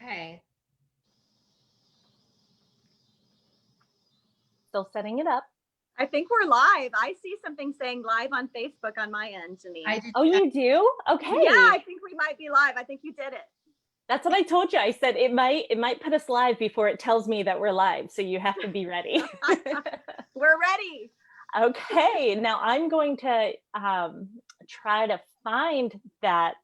Okay. Still setting it up. I think we're live. I see something saying live on Facebook on my end, Janine. Oh, you do? Okay. Yeah, I think we might be live. I think you did it. That's what I told you. I said it might put us live before it tells me that we're live. So you have to be ready. We're ready. Okay. Now I'm going to try to find that.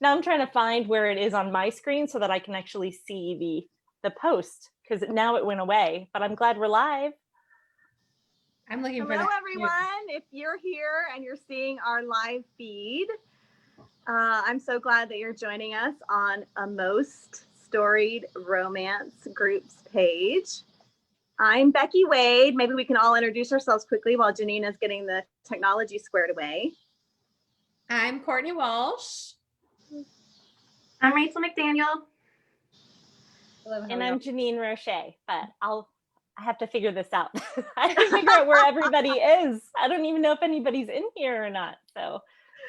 Now I'm trying to find where it is on my screen so that I can actually see the post, because now it went away, but I'm glad we're live. I'm looking for Hello, that. everyone. If you're here and you're seeing our live feed, I'm so glad that you're joining us on a Most Storied Romance Groups page. I'm Becky Wade. Maybe we can all introduce ourselves quickly while Janine is getting the technology squared away. I'm Courtney Walsh. I'm Rachel McDaniel. And I'm Janine Rosche, but I have to figure this out. I have to figure out where everybody is. I don't even know if anybody's in here or not. So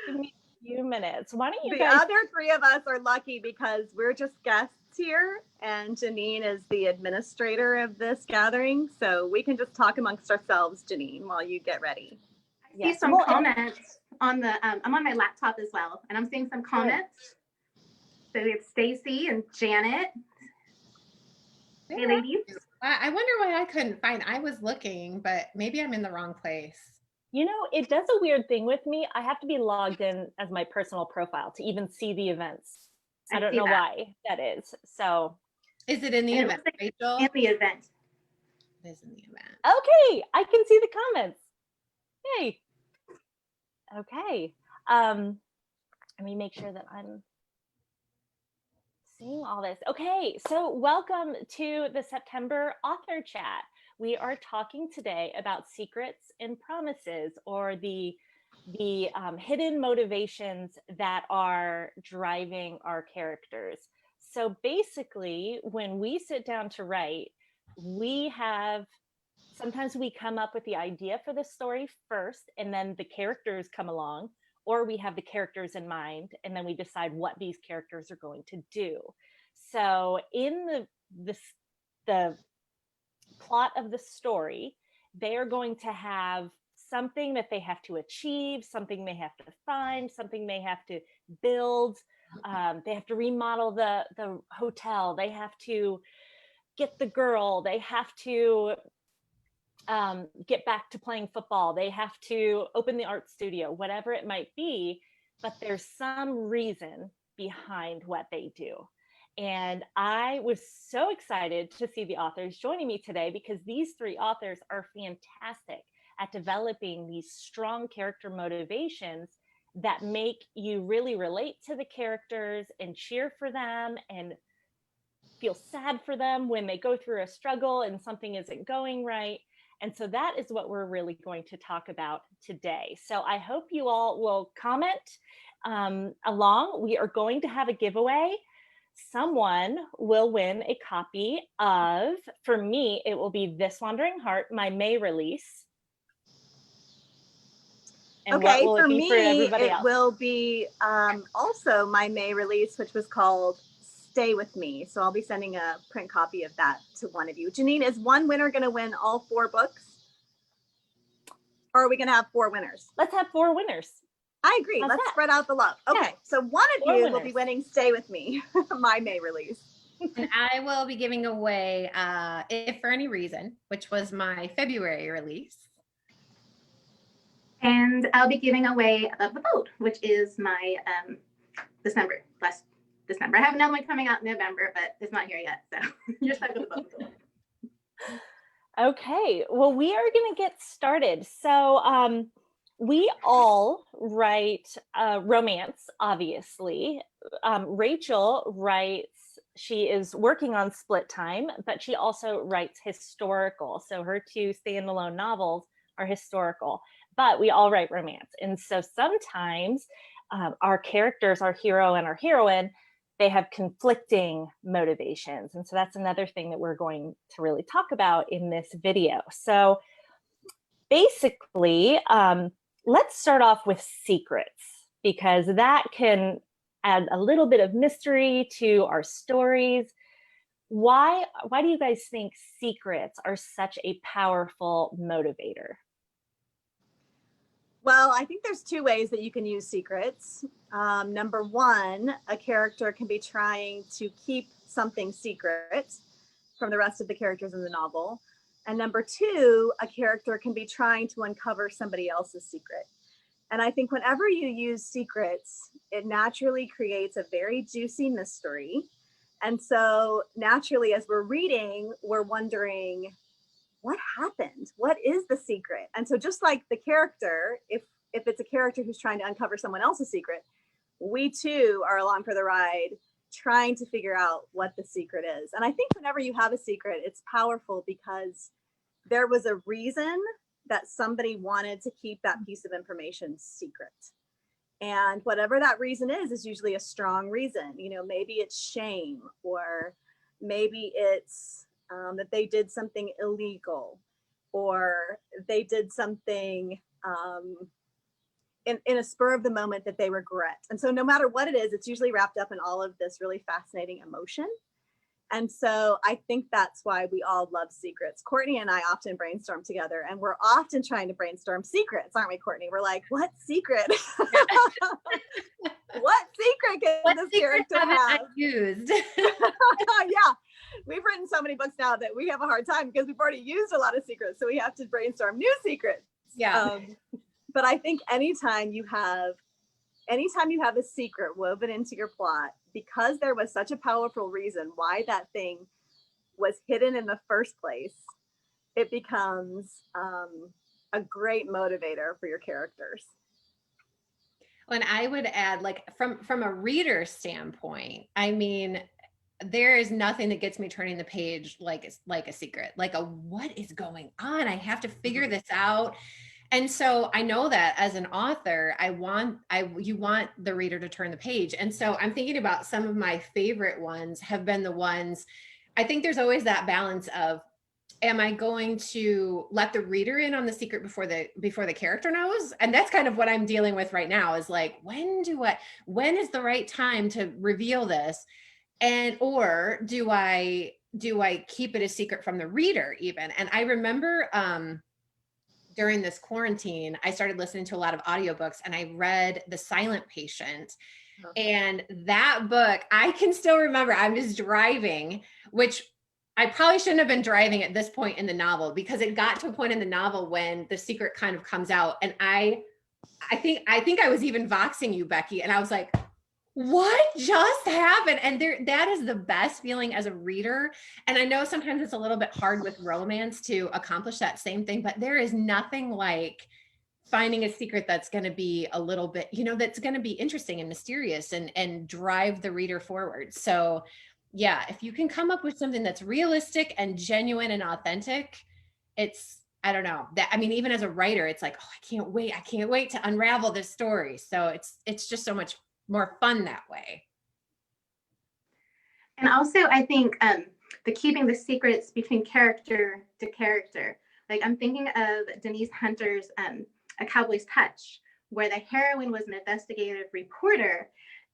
give me a few minutes. Why don't you guys? The other three of us are lucky because we're just guests here, and Janine is the administrator of this gathering. So we can just talk amongst ourselves, Janine, while you get ready. I see some comments on the, I'm on my laptop as well, and I'm seeing some comments. So we have Stacy and Janet. Hey, ladies. I wonder why I couldn't find. I was looking, but maybe I'm in the wrong place. You know, it does a weird thing with me. I have to be logged in as my personal profile to even see the events. I don't know why that is. So, is it in the event, Rachel? In the event. It is in the event. Okay, I can see the comments. Hey. Okay. Let me make sure that I'm seeing all this. Okay, so welcome to the September author chat. We are talking today about secrets and promises, or the hidden motivations that are driving our characters. So basically, when we sit down to write, sometimes we come up with the idea for the story first, and then the characters come along, or we have the characters in mind, and then we decide what these characters are going to do. So in the plot of the story, they are going to have something that they have to achieve, something they have to find, something they have to build. They have to remodel the hotel. They have to get the girl. They have to get back to playing football. They have to open the art studio, whatever it might be, but there's some reason behind what they do. And I was so excited to see the authors joining me today, because these three authors are fantastic at developing these strong character motivations that make you really relate to the characters and cheer for them and feel sad for them when they go through a struggle and something isn't going right. And so that is what we're really going to talk about today. So I hope you all will comment along. We are going to have a giveaway. Someone will win a copy of, for me, it will be This Wandering Heart, my May release. And okay, for me, it will be also my May release, which was called Stay With Me. So I'll be sending a print copy of that to one of you. Janine, is one winner going to win all 4 books? Or are we going to have 4 winners? Let's have 4 winners. I agree. Let's spread out the love. Okay, yeah. So one of you will be winning Stay With Me, my May release. And I will be giving away If For Any Reason, which was my February release. And I'll be giving away Above the Fold, which is my December. I have another one coming out in November, but it's not here yet. So you're stuck with Above the Fold. Okay, well, we are going to get started. So we all write romance, obviously. Rachel writes, she is working on Split Time, but she also writes historical. So her 2 standalone novels are historical, but we all write romance. And so sometimes our characters, our hero and our heroine, they have conflicting motivations. And so that's another thing that we're going to really talk about in this video. So basically, let's start off with secrets, because that can add a little bit of mystery to our stories. Why do you guys think secrets are such a powerful motivator? Well, I think there's two ways that you can use secrets. Number one, a character can be trying to keep something secret from the rest of the characters in the novel. And number two, a character can be trying to uncover somebody else's secret. And I think whenever you use secrets, it naturally creates a very juicy mystery. And so naturally, as we're reading, we're wondering, what happened? What is the secret? And so just like the character, if it's a character who's trying to uncover someone else's secret, we too are along for the ride, trying to figure out what the secret is. And I think whenever you have a secret, it's powerful because there was a reason that somebody wanted to keep that piece of information secret. And whatever that reason is usually a strong reason. You know, maybe it's shame, or maybe it's that they did something illegal, or they did something in a spur of the moment that they regret. And so no matter what it is, it's usually wrapped up in all of this really fascinating emotion. And so I think that's why we all love secrets. Courtney and I often brainstorm together, and we're often trying to brainstorm secrets, aren't we, Courtney? We're like, what secret? What secret can this character have? I used? Yeah, we've written so many books now that we have a hard time because we've already used a lot of secrets. So we have to brainstorm new secrets. Yeah. But I think anytime you have a secret woven into your plot, because there was such a powerful reason why that thing was hidden in the first place, it becomes a great motivator for your characters. And I would add, like, from a reader standpoint, I mean, there is nothing that gets me turning the page like a secret, like what is going on? I have to figure this out. And so I know that as an author, you want the reader to turn the page. And so I'm thinking about some of my favorite ones have been the ones, I think there's always that balance of, am I going to let the reader in on the secret before the character knows? And that's kind of what I'm dealing with right now, is like, when is the right time to reveal this? And, or do I keep it a secret from the reader even? And I remember, during this quarantine, I started listening to a lot of audiobooks, and I read The Silent Patient. And that book, I can still remember, I'm just driving, which I probably shouldn't have been driving at this point in the novel, because it got to a point in the novel when the secret kind of comes out. And I think I was even voxing you, Becky. And I was like, what just happened? And that is the best feeling as a reader. And I know sometimes it's a little bit hard with romance to accomplish that same thing, but there is nothing like finding a secret that's going to be a little bit, that's going to be interesting and mysterious and drive the reader forward. So yeah, if you can come up with something that's realistic and genuine and authentic, I don't know, that, I mean, even as a writer, it's like, oh, I can't wait to unravel this story. So it's just so much more fun that way. And also, I think the keeping the secrets between character to character. Like, I'm thinking of Denise Hunter's A Cowboy's Touch, where the heroine was an investigative reporter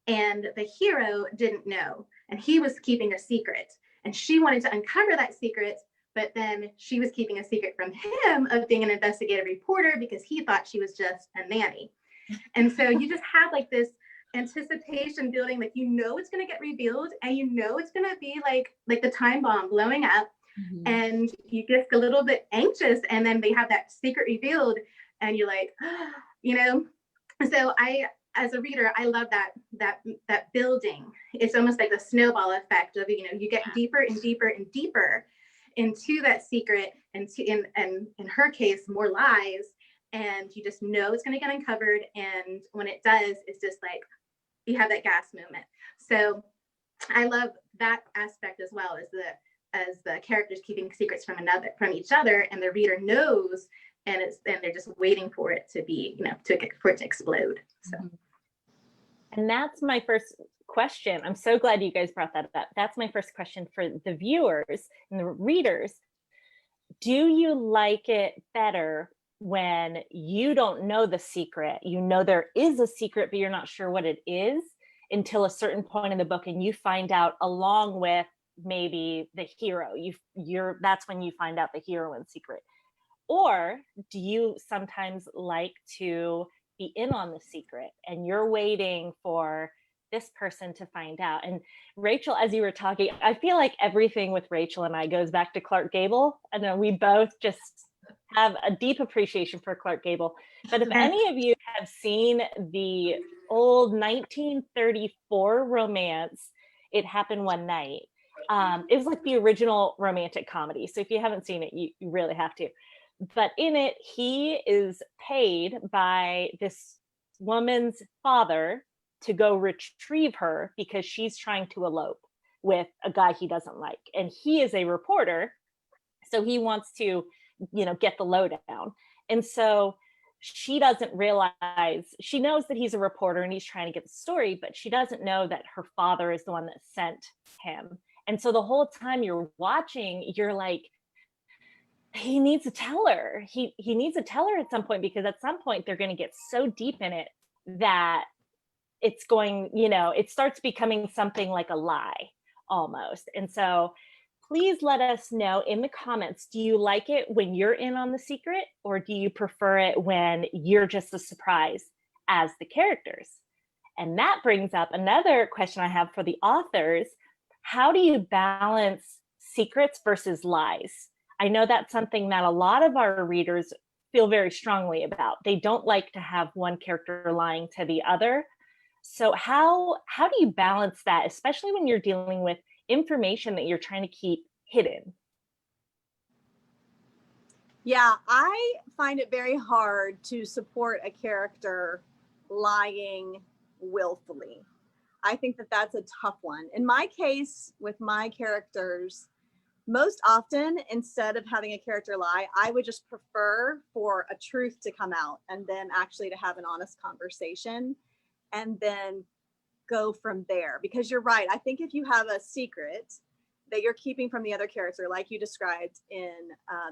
and the hero didn't know, and he was keeping a secret, and she wanted to uncover that secret, but then she was keeping a secret from him of being an investigative reporter because he thought she was just a nanny. And so you just have like this anticipation building, like, it's going to get revealed, and it's going to be like the time bomb blowing up. Mm-hmm. And you get a little bit anxious, and then they have that secret revealed, and you're like, so as a reader, I love that building. It's almost like the snowball effect of, you get deeper and deeper and deeper into that secret, and in her case, more lies, and you just know it's going to get uncovered. And when it does, it's just like, you have that gas moment. So I love that aspect as well, as the characters keeping secrets from each other, and the reader knows, and they're just waiting for it to be, for it to explode. So. And that's my first question. I'm so glad you guys brought that up. That's my first question for the viewers and the readers. Do you like it better when you don't know the secret? There is a secret, but you're not sure what it is, until a certain point in the book, and you find out along with maybe the hero. That's when you find out the heroine's secret. Or do you sometimes like to be in on the secret and you're waiting for this person to find out? And Rachel, as you were talking, I feel like everything with Rachel and I goes back to Clark Gable. I know we both just have a deep appreciation for Clark Gable. But if any of you have seen the old 1934 romance, It Happened One Night, it was like the original romantic comedy. So if you haven't seen it, you really have to. But in it, he is paid by this woman's father to go retrieve her because she's trying to elope with a guy he doesn't like. And he is a reporter, so he wants to, get the lowdown. And so she doesn't realize, she knows that he's a reporter and he's trying to get the story, but she doesn't know that her father is the one that sent him. And so the whole time you're watching, you're like, he needs to tell her. He needs to tell her at some point, because at some point they're going to get so deep in it that it's going, it starts becoming something like a lie almost. And so please let us know in the comments, do you like it when you're in on the secret, or do you prefer it when you're just a surprise as the characters? And that brings up another question I have for the authors. How do you balance secrets versus lies? I know that's something that a lot of our readers feel very strongly about. They don't like to have one character lying to the other. So how do you balance that, especially when you're dealing with information that you're trying to keep hidden? Yeah, I find it very hard to support a character lying willfully. I think that that's a tough one. In my case, with my characters, most often, instead of having a character lie, I would just prefer for a truth to come out and then actually to have an honest conversation and then go from there. Because you're right. I think if you have a secret that you're keeping from the other character, like you described in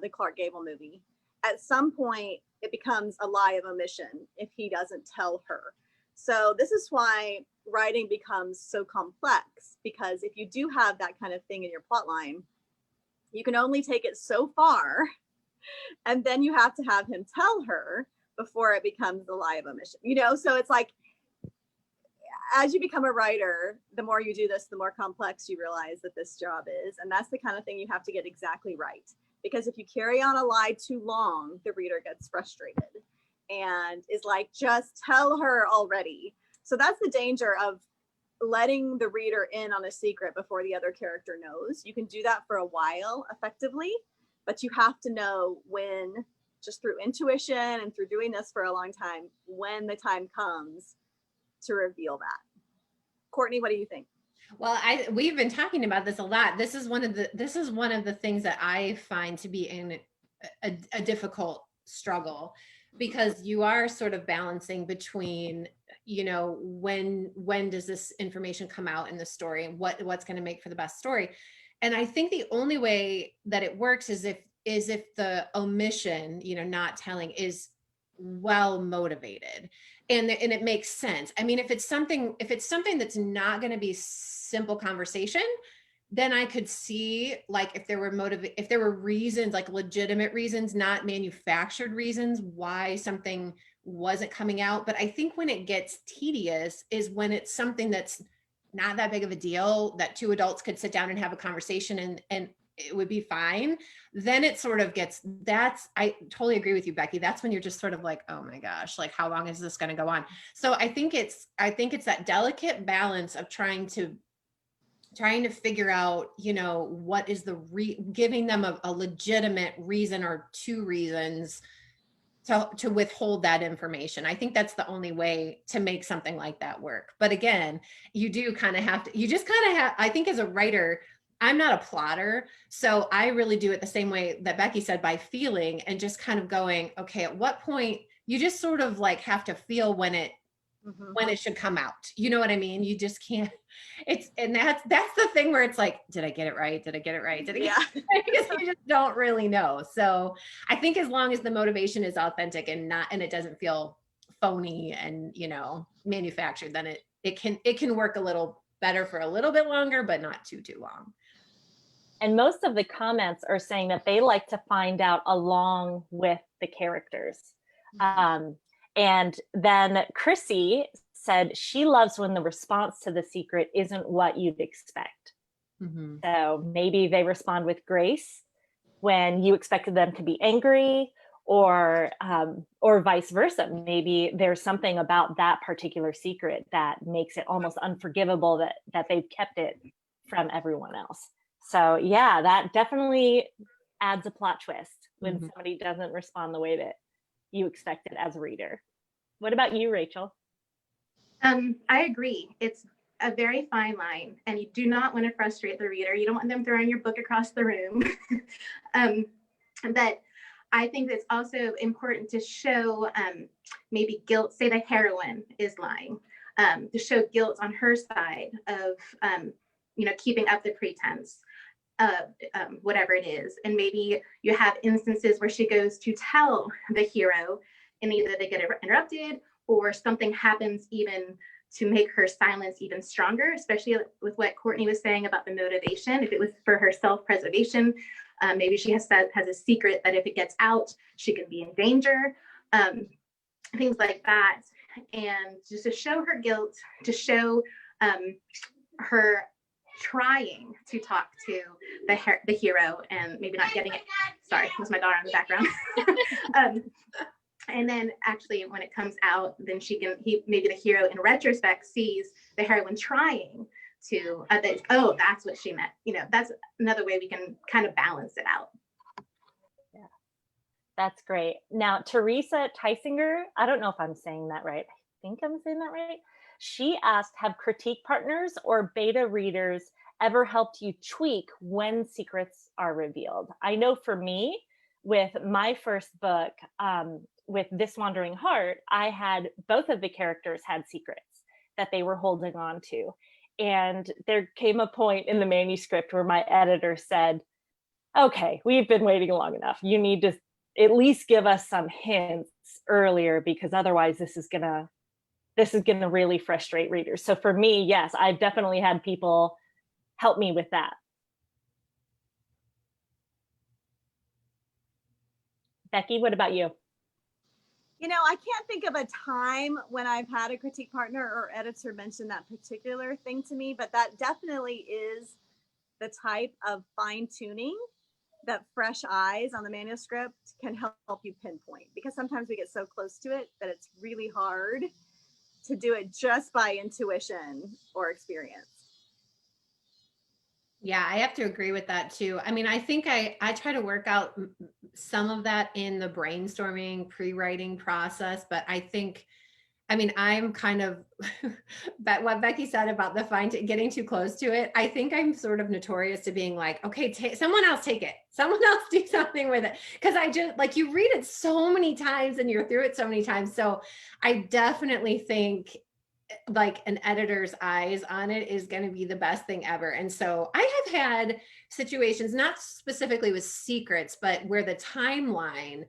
the Clark Gable movie, at some point it becomes a lie of omission if he doesn't tell her. So this is why writing becomes so complex, because if you do have that kind of thing in your plot line, you can only take it so far, and then you have to have him tell her before it becomes a lie of omission. So it's like, as you become a writer, the more you do this, the more complex you realize that this job is. And that's the kind of thing you have to get exactly right. Because if you carry on a lie too long, the reader gets frustrated and is like, just tell her already. So that's the danger of letting the reader in on a secret before the other character knows. You can do that for a while effectively, but you have to know when, just through intuition and through doing this for a long time, when the time comes to reveal that. Courtney, what do you think? Well, we've been talking about this a lot. This is one of the things that I find to be in a difficult struggle, because you are sort of balancing between, when does this information come out in the story, and what's going to make for the best story. And I think the only way that it works is if the omission, not telling, is well motivated and it makes sense. I mean, if it's something that's not going to be simple conversation, then I could see, like, if there were reasons, like legitimate reasons, not manufactured reasons why something wasn't coming out. But I think when it gets tedious is when it's something that's not that big of a deal, that two adults could sit down and have a conversation and it would be fine. Then it sort of I totally agree with you, Becky. That's when you're just sort of like, oh my gosh, like, how long is this going to go on? So I think it's that delicate balance of trying to figure out, what is giving them a legitimate reason or two reasons to withhold that information. I think that's the only way to make something like that work. But again, you do kind of have to, I think as a writer, I'm not a plotter. So I really do it the same way that Becky said, by feeling and just kind of going, okay, at what point you just sort of like have to feel when it should come out. You know what I mean? You just can't, that's the thing where it's like, did I get it right? Did I get it right? Yeah. Because you just don't really know. So I think as long as the motivation is authentic and it doesn't feel phony and, manufactured, then it can work a little better for a little bit longer, but not too long. And most of the comments are saying that they like to find out along with the characters. And then Chrissy said she loves when the response to the secret isn't what you'd expect. Mm-hmm. So maybe they respond with grace when you expected them to be angry, or vice versa. Maybe there's something about that particular secret that makes it almost unforgivable that they've kept it from everyone else. So yeah, that definitely adds a plot twist when somebody doesn't respond the way that you expect it as a reader. What about you, Rachel? I agree. It's a very fine line, and you do not want to frustrate the reader. You don't want them throwing your book across the room. But I think it's also important to show maybe guilt. Say the heroine is lying, to show guilt on her side of, keeping up the pretense of whatever it is. And maybe you have instances where she goes to tell the hero, and either they get interrupted or something happens even to make her silence even stronger, especially with what Courtney was saying about the motivation. If it was for her self-preservation, maybe she has a secret that if it gets out, she can be in danger, things like that. And just to show her guilt, to show her trying to talk to the hero and maybe not getting it. Sorry, that's my daughter in the background. And then actually when it comes out, then maybe the hero in retrospect sees the heroine trying to, that's what she meant. That's another way we can kind of balance it out. Yeah, that's great. Now, Teresa Teisinger, I don't know if I'm saying that right. I think I'm saying that right. She asked, have critique partners or beta readers ever helped you tweak when secrets are revealed? I know for me, with my first book, with This Wandering Heart, I had both of the characters had secrets that they were holding on to. And there came a point in the manuscript where my editor said, okay, we've been waiting long enough. You need to at least give us some hints earlier, because otherwise this is gonna really frustrate readers. So for me, yes, I've definitely had people help me with that. Becky, what about you? I can't think of a time when I've had a critique partner or editor mention that particular thing to me, but that definitely is the type of fine tuning that fresh eyes on the manuscript can help you pinpoint, because sometimes we get so close to it that it's really hard to do it just by intuition or experience. Yeah, I have to agree with that too. I mean, I think I try to work out some of that in the brainstorming pre-writing process, but I'm kind of, but what Becky said about the getting too close to it, I think I'm sort of notorious to being like, okay, someone else take it. Someone else do something with it. Because I just, like, you read it so many times and you're through it so many times. So I definitely think like an editor's eyes on it is going to be the best thing ever. And so I have had situations, not specifically with secrets, but where the timeline,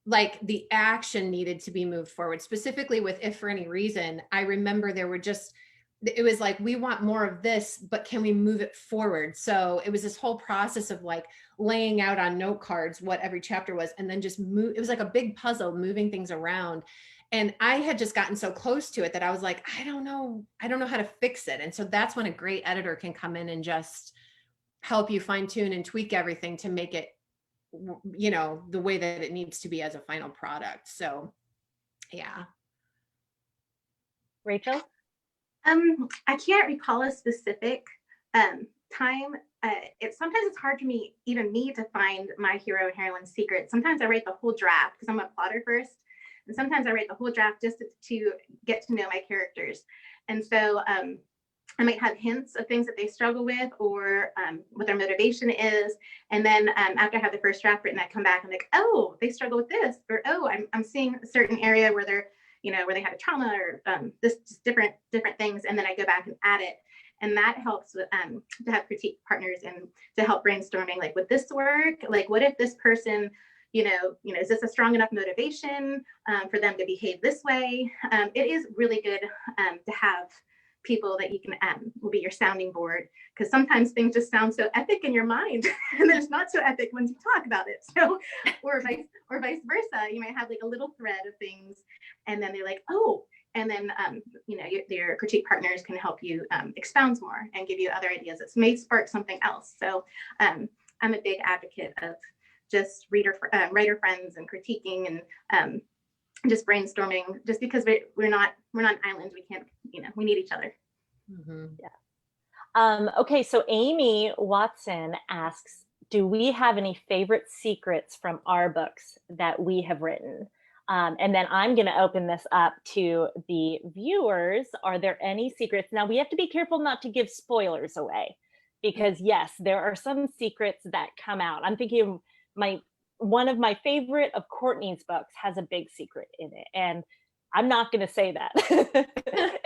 like the action needed to be moved forward, specifically with If for Any Reason. I remember it was like, we want more of this, but can we move it forward? So it was this whole process of like laying out on note cards what every chapter was, and then just it was like a big puzzle, moving things around. And I had just gotten so close to it that I was like, I don't know how to fix it. And so that's when a great editor can come in and just help you fine tune and tweak everything to make it, the way that it needs to be as a final product. So, yeah. Rachel? I can't recall a specific time. Sometimes it's hard for me to find my hero and heroine secret. Sometimes I write the whole draft because I'm a plotter first. And sometimes I write the whole draft just to get to know my characters. And so I might have hints of things that they struggle with, or what their motivation is. And then after I have the first draft written, I come back and like, oh, they struggle with this, or oh, I'm seeing a certain area where they're, where they have a trauma, or just different things. And then I go back and add it. And that helps with to have critique partners and to help brainstorming, like, would this work? Like, what if this person, Is this a strong enough motivation for them to behave this way? It is really good to have people that you can will be your sounding board, because sometimes things just sound so epic in your mind and then it's not so epic when you talk about it. So or vice versa, you might have like a little thread of things and then they're like, oh, and then your critique partners can help you expound more and give you other ideas that may spark something else. So I'm a big advocate of just writer friends and critiquing and just brainstorming, just because we're not an island. We can't, we need each other. Mm-hmm. Yeah. Okay, so Amy Watson asks, do we have any favorite secrets from our books that we have written? And then I'm going to open this up to the viewers. Are there any secrets? Now, we have to be careful not to give spoilers away, because yes, there are some secrets that come out. I'm thinking one of my favorite of Courtney's books has a big secret in it, and I'm not going to say that.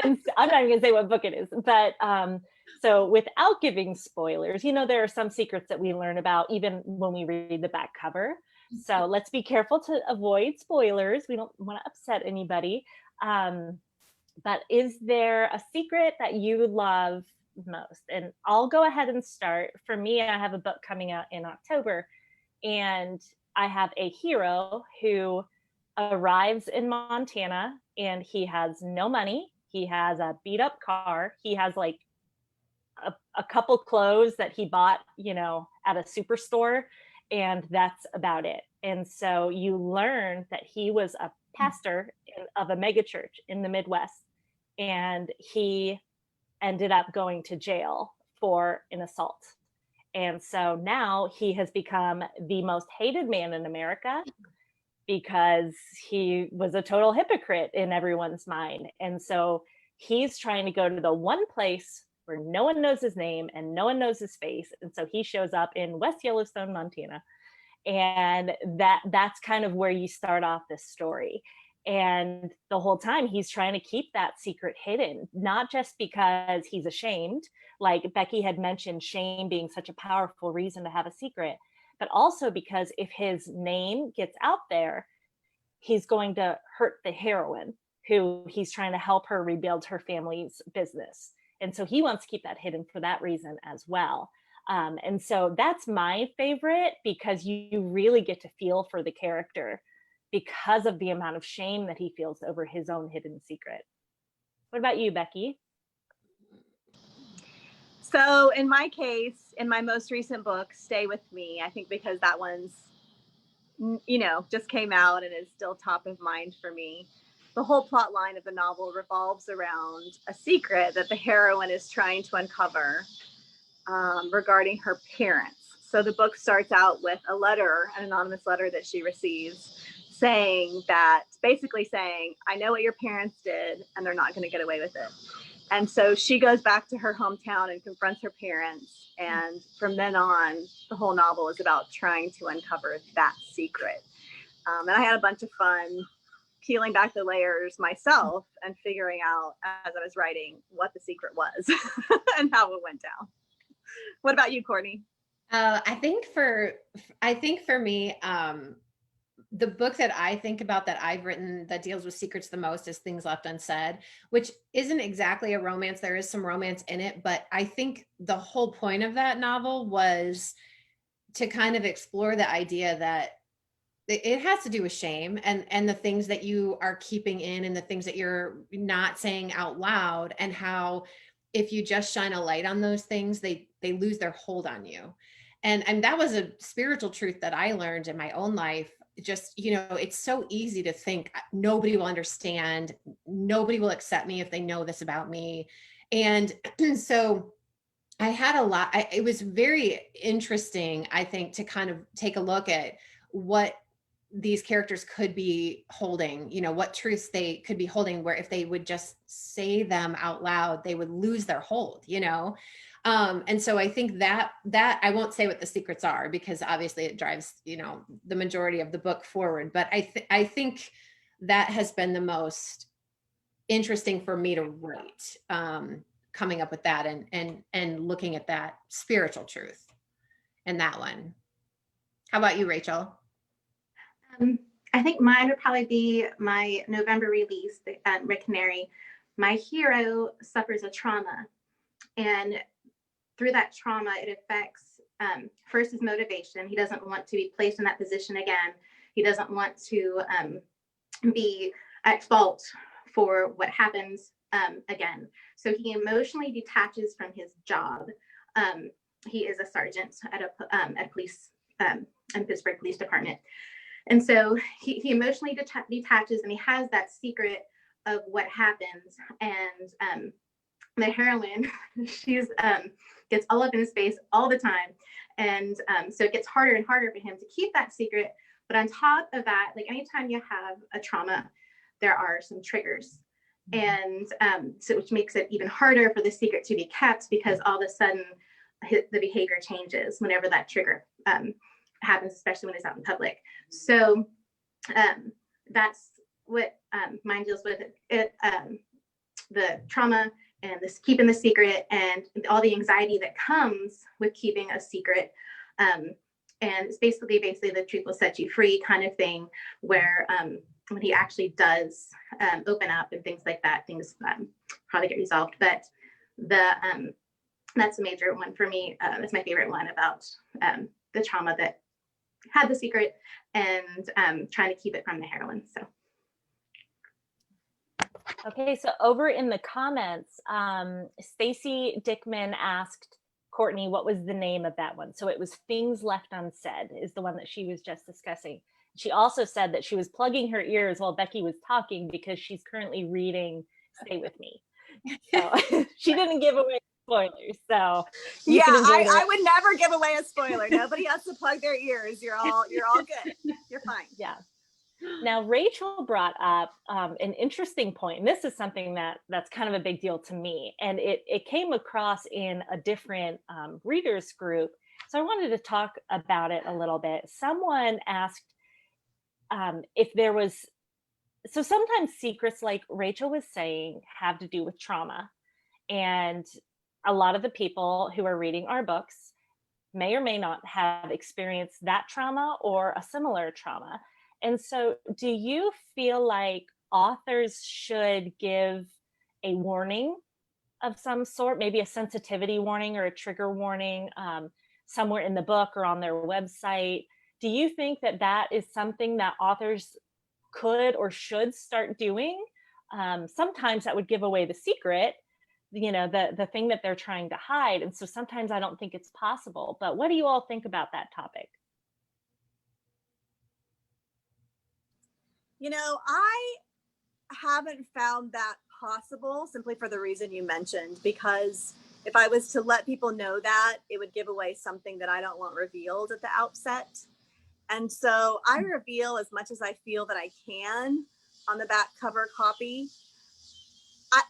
And I'm not even going to say what book it is. But so without giving spoilers, there are some secrets that we learn about even when we read the back cover. So let's be careful to avoid spoilers. We don't want to upset anybody. But is there a secret that you love most? And I'll go ahead and start. For me, I have a book coming out in October, and I have a hero who arrives in Montana and he has no money. He has a beat up car. He has like a couple clothes that he bought, at a superstore, and that's about it. And so you learn that he was a pastor of a mega church in the Midwest, and he ended up going to jail for an assault. And so now he has become the most hated man in America because he was a total hypocrite in everyone's mind. And so he's trying to go to the one place where no one knows his name and no one knows his face. And so he shows up in West Yellowstone, Montana. And that's kind of where you start off this story. And the whole time he's trying to keep that secret hidden, not just because he's ashamed, like Becky had mentioned, shame being such a powerful reason to have a secret, but also because if his name gets out there, he's going to hurt the heroine who he's trying to help her rebuild her family's business. And so he wants to keep that hidden for that reason as well. And so that's my favorite, because you really get to feel for the character because of the amount of shame that he feels over his own hidden secret. What about you, Becky? So in my case, in my most recent book, Stay With Me, I think because that one's, just came out and is still top of mind for me. The whole plot line of the novel revolves around a secret that the heroine is trying to uncover regarding her parents. So the book starts out with an anonymous letter that she receives basically saying, I know what your parents did and they're not going to get away with it. And so she goes back to her hometown and confronts her parents. And from then on, the whole novel is about trying to uncover that secret. And I had a bunch of fun peeling back the layers myself and figuring out as I was writing what the secret was and how it went down. What about you, Courtney? I think for me, the book that I think about that I've written that deals with secrets the most is Things Left Unsaid, which isn't exactly a romance. There is some romance in it, but I think the whole point of that novel was to kind of explore the idea that it has to do with shame and the things that you are keeping in and the things that you're not saying out loud, and how if you just shine a light on those things, they lose their hold on you. And that was a spiritual truth that I learned in my own life. Just, it's so easy to think nobody will understand, nobody will accept me if they know this about me. And so I had it was very interesting, I think, to kind of take a look at what these characters could be holding, what truths they could be holding, where if they would just say them out loud, they would lose their hold, and so I think that I won't say what the secrets are, because obviously it drives, the majority of the book forward. But I think that has been the most interesting for me to write, coming up with that and looking at that spiritual truth in that one. How about you, Rachel? I think mine would probably be my November release, the Red Canary. My hero suffers a trauma, and through that trauma, it affects first his motivation. He doesn't want to be placed in that position again. He doesn't want to be at fault for what happens again. So he emotionally detaches from his job. He is a sergeant at a police in Pittsburgh Police Department. And so he emotionally detaches, and he has that secret of what happens. And the heroine, she's gets all up in his face all the time. And so it gets harder and harder for him to keep that secret. But on top of that, like anytime you have a trauma, there are some triggers. And so which makes it even harder for the secret to be kept, because all of a sudden the behavior changes whenever that trigger happens, especially when it's out in public. So that's what mine deals with, the trauma and this keeping the secret and all the anxiety that comes with keeping a secret. And it's basically the truth will set you free kind of thing, where when he actually does open up and things like that, things probably get resolved. But that's a major one for me. It's my favorite one about the trauma that had the secret and trying to keep it from the heroine. So. Okay, so over in the comments, Stacy Dickman asked Courtney what was the name of that one. So it was Things Left Unsaid is the one that she was just discussing. She also said that she was plugging her ears while Becky was talking because she's currently reading Stay With Me. So she didn't give away spoilers. So yeah, I would never give away a spoiler. Nobody has to plug their ears. You're all good. You're fine. Yeah. Now, Rachel brought up an interesting point, and this is something that's kind of a big deal to me, and it came across in a different readers group. So I wanted to talk about it a little bit. Someone asked if there was, so sometimes secrets, like Rachel was saying, have to do with trauma. And a lot of the people who are reading our books may or may not have experienced that trauma or a similar trauma. And so do you feel like authors should give a warning of some sort, maybe a sensitivity warning or a trigger warning somewhere in the book or on their website? Do you think that that is something that authors could or should start doing? Sometimes that would give away the secret, the thing that they're trying to hide. And so sometimes I don't think it's possible. But what do you all think about that topic? I haven't found that possible, simply for the reason you mentioned, because if I was to let people know that, it would give away something that I don't want revealed at the outset. And so I reveal as much as I feel that I can on the back cover copy.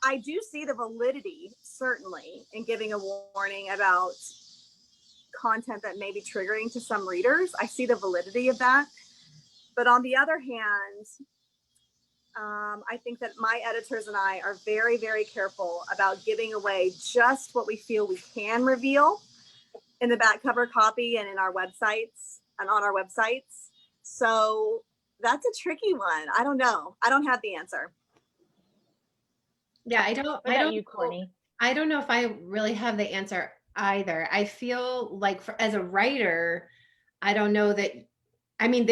I do see the validity, certainly, in giving a warning about content that may be triggering to some readers. I see the validity of that. But on the other hand, I think that my editors and I are very, very careful about giving away just what we feel we can reveal in the back cover copy and in our websites and on our websites. So that's a tricky one. I don't know. I don't have the answer. Yeah, What about you, Courtney? I don't know if I really have the answer either. I feel like as a writer, I don't know that. I mean,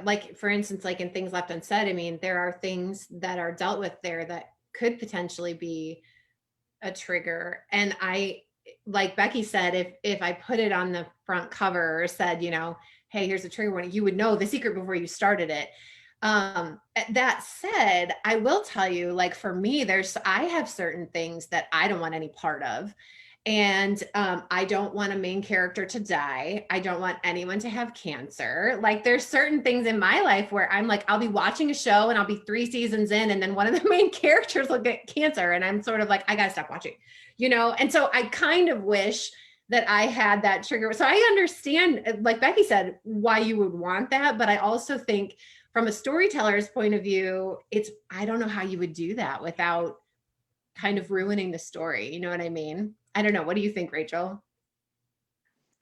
like, for instance, like in Things Left Unsaid, I mean, there are things that are dealt with there that could potentially be a trigger. And like Becky said, if I put it on the front cover or said, hey, here's a trigger warning, you would know the secret before you started it. That said, I will tell you, like, for me, I have certain things that I don't want any part of. And I don't want a main character to die. I don't want anyone to have cancer. Like, there's certain things in my life where I'm like, I'll be watching a show and I'll be 3 seasons in, and then one of the main characters will get cancer. And I'm sort of like, I gotta stop watching, And so I kind of wish that I had that trigger. So I understand, like Becky said, why you would want that. But I also think from a storyteller's point of view, I don't know how you would do that without kind of ruining the story. You know what I mean? I don't know. What do you think, Rachel?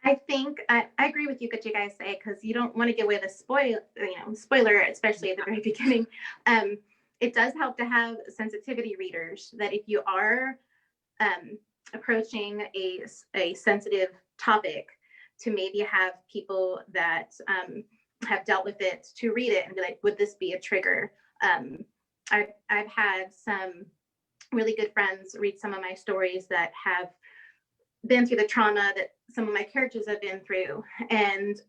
I think I agree with you, what you guys say, because you don't want to give away the spoiler, especially at the very beginning. It does help to have sensitivity readers, that if you are approaching a sensitive topic, to maybe have people that have dealt with it to read it and be like, would this be a trigger? I've had some really good friends read some of my stories that have been through the trauma that some of my characters have been through. And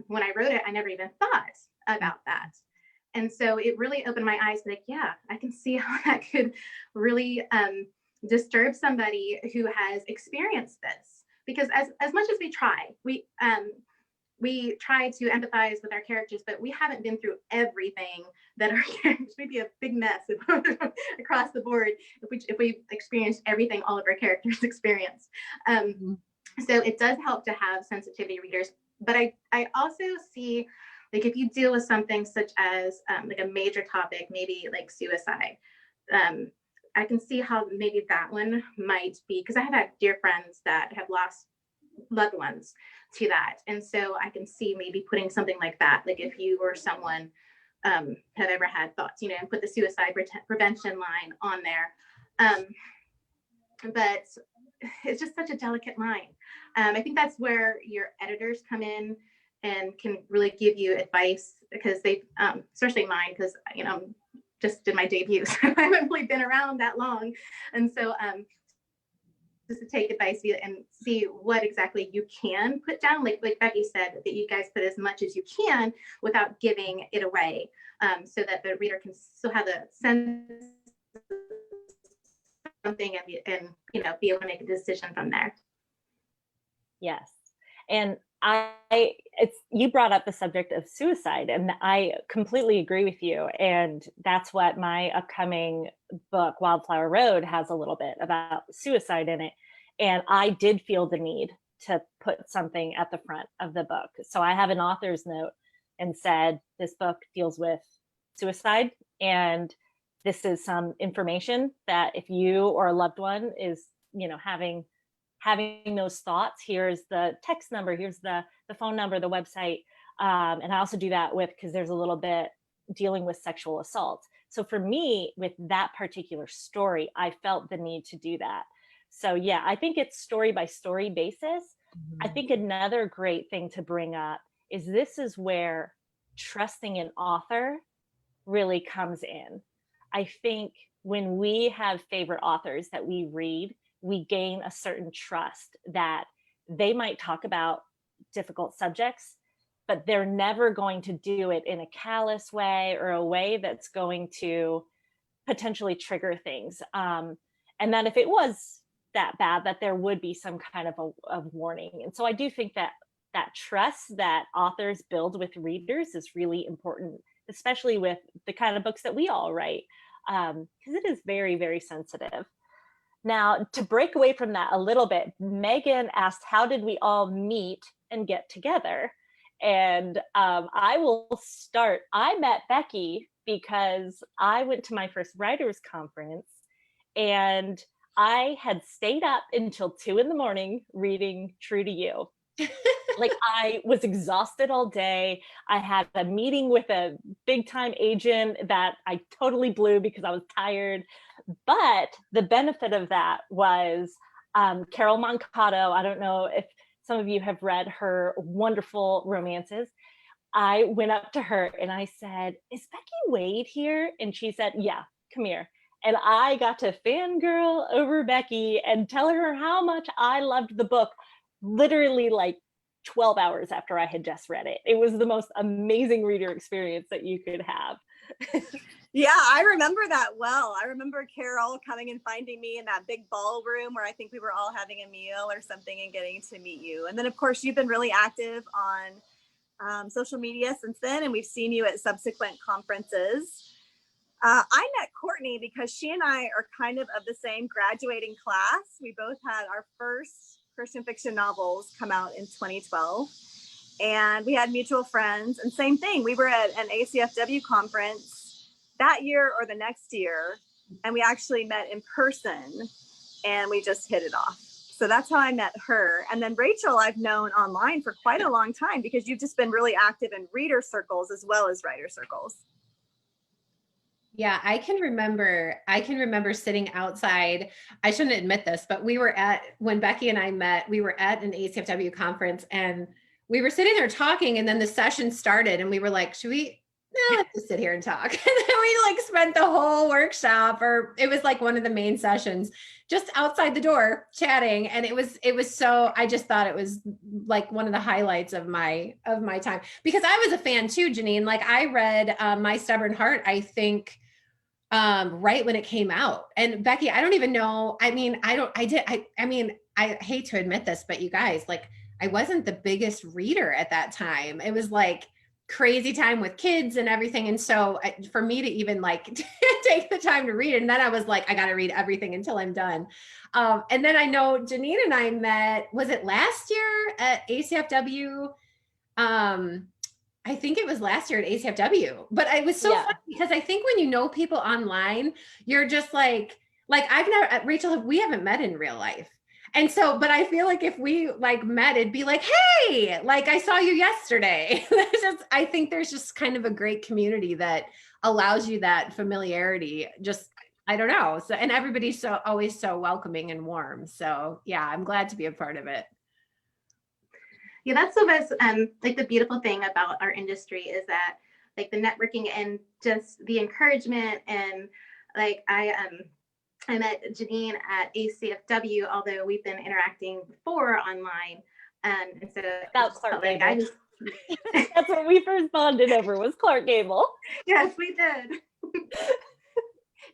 when I wrote it, I never even thought about that. And so it really opened my eyes, like, yeah, I can see how that could really disturb somebody who has experienced this. Because as much as we try to empathize with our characters, but we haven't been through everything that our characters, we'd be a big mess across the board if we experienced everything all of our characters experienced. So it does help to have sensitivity readers. But I also see, like, if you deal with something such as like a major topic, maybe like suicide, I can see how maybe that one might be, because I have had dear friends that have lost loved ones to that. And so I can see maybe putting something like that, like if you or someone have ever had thoughts, and put the suicide prevention line on there. But it's just such a delicate line. I think that's where your editors come in and can really give you advice, because they, especially mine, because, just did my debut, so I haven't really been around that long. And so just to take advice and see what exactly you can put down, like Becky said, that you guys put as much as you can without giving it away, so that the reader can still have a sense of something and be able to make a decision from there. Yes. And you brought up the subject of suicide, and I completely agree with you. And that's what my upcoming book, Wildflower Road, has a little bit about suicide in it. And I did feel the need to put something at the front of the book. So I have an author's note and said, this book deals with suicide, and this is some information that if you or a loved one is, having those thoughts, here's the text number, here's the phone number, the website. And I also do that because there's a little bit dealing with sexual assault. So for me, with that particular story, I felt the need to do that. So yeah, I think it's story by story basis. Mm-hmm. I think another great thing to bring up is this is where trusting an author really comes in. I think when we have favorite authors that we read, we gain a certain trust that they might talk about difficult subjects, but they're never going to do it in a callous way or a way that's going to potentially trigger things. And that if it was that bad, that there would be some kind of a warning. And so I do think that trust that authors build with readers is really important, especially with the kind of books that we all write, because it is very, very sensitive. Now, to break away from that a little bit, Megan asked, how did we all meet and get together? And I will start. I met Becky because I went to my first writers conference, and I had stayed up until 2 a.m. reading True to You. Like, I was exhausted all day. I had a meeting with a big time agent that I totally blew because I was tired. But the benefit of that was Carol Mancato. I don't know if some of you have read her wonderful romances. I went up to her and I said, is Becky Wade here? And she said, yeah, come here. And I got to fangirl over Becky and tell her how much I loved the book, literally like 12 hours after I had just read it. It was the most amazing reader experience that you could have. Yeah, I remember that well. I remember Carol coming and finding me in that big ballroom where I think we were all having a meal or something and getting to meet you. And then, of course, you've been really active on social media since then, and we've seen you at subsequent conferences. I met Courtney because she and I are kind of the same graduating class. We both had our first Christian fiction novels come out in 2012. And we had mutual friends, and same thing. We were at an ACFW conference that year or the next year, and we actually met in person, and we just hit it off. So that's how I met her. And then Rachel, I've known online for quite a long time because you've just been really active in reader circles as well as writer circles. Yeah, I can remember sitting outside. I shouldn't admit this, but when Becky and I met, we were at an ACFW conference and we were sitting there talking, and then the session started and we were like, no, let's just sit here and talk. And then we like spent the whole workshop, or it was like one of the main sessions, just outside the door chatting. And it was so, I just thought it was like one of the highlights of my time, because I was a fan too, Janine. Like I read My Stubborn Heart, I think, right when it came out. And Becky, I don't even know. I mean, I hate to admit this, but you guys, like, I wasn't the biggest reader at that time. It was like crazy time with kids and everything. And so for me to even like take the time to read it, and then I was like, I got to read everything until I'm done. And then I know Janine and I met, was it last year at ACFW? I think it was last year at ACFW, but it was so fun because I think when you know people online, you're just like I've never, Rachel, we haven't met in real life. And so, but I feel like if we like met, it'd be like, hey, like I saw you yesterday. I think there's just kind of a great community that allows you that familiarity. Just, I don't know. So, and everybody's always so welcoming and warm. So yeah, I'm glad to be a part of it. Yeah, that's the best. Like the beautiful thing about our industry is that like the networking and just the encouragement, and like I met Janine at ACFW, although we've been interacting before online. And so about Clark like Gable. That's what we first bonded over, was Clark Gable. Yes, we did.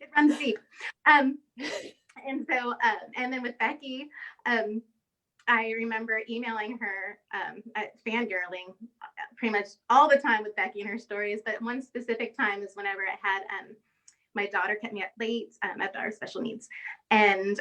It runs deep. And so, and then with Becky, I remember emailing her, fangirling pretty much all the time with Becky and her stories. But one specific time is whenever I had my daughter kept me up late. I have daughter special needs, and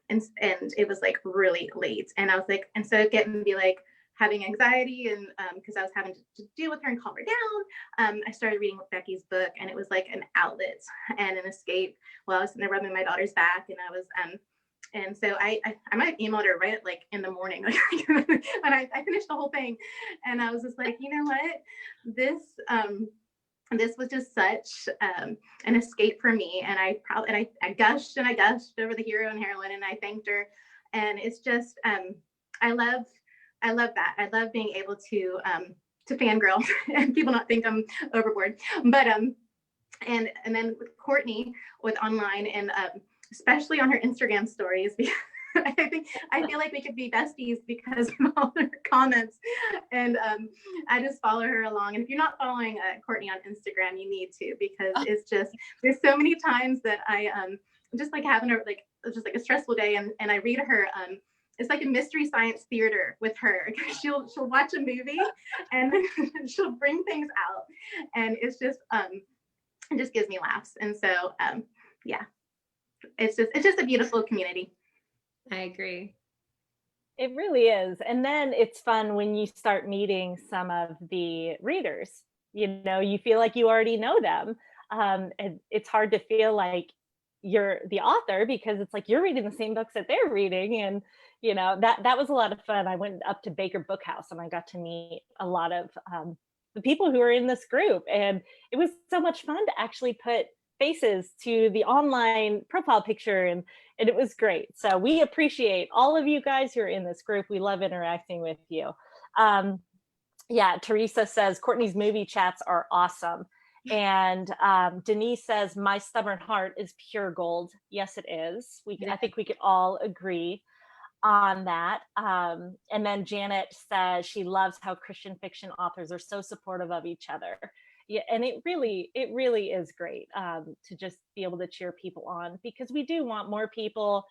it was like really late, and I was like, and so getting to be like having anxiety, and because I was having to deal with her and calm her down, I started reading Becky's book, and it was like an outlet and an escape while I was sitting there rubbing my daughter's back, and I was and so I might have emailed her right at like in the morning, like when I finished the whole thing, and I was just like, you know what, this was just such an escape for me, and I gushed and I gushed over the hero and heroine, and I thanked her, and it's just I love that. I love being able to fangirl and people not think I'm overboard, but and then with Courtney with online, and especially on her Instagram stories, because I feel like we could be besties because of all her comments, and I just follow her along. And if you're not following Courtney on Instagram, you need to, because it's just, there's so many times that I just like having a stressful day, and I read her. It's like a mystery science theater with her. She'll watch a movie and then she'll bring things out, and it's just it just gives me laughs. And so yeah, it's just a beautiful community. I agree. It really is. And then it's fun when you start meeting some of the readers. You know, you feel like you already know them. And it's hard to feel like you're the author, because it's like you're reading the same books that they're reading. And, you know, that was a lot of fun. I went up to Baker Bookhouse and I got to meet a lot of the people who are in this group. And it was so much fun to actually put faces to the online profile picture, and it was great. So we appreciate all of you guys who are in this group. We love interacting with you. Yeah, Teresa says Courtney's movie chats are awesome. And Denise says My Stubborn Heart is pure gold. Yes, it is. I think we could all agree on that. And then Janet says she loves how Christian fiction authors are so supportive of each other. Yeah, and it really is great to just be able to cheer people on, because we do want more people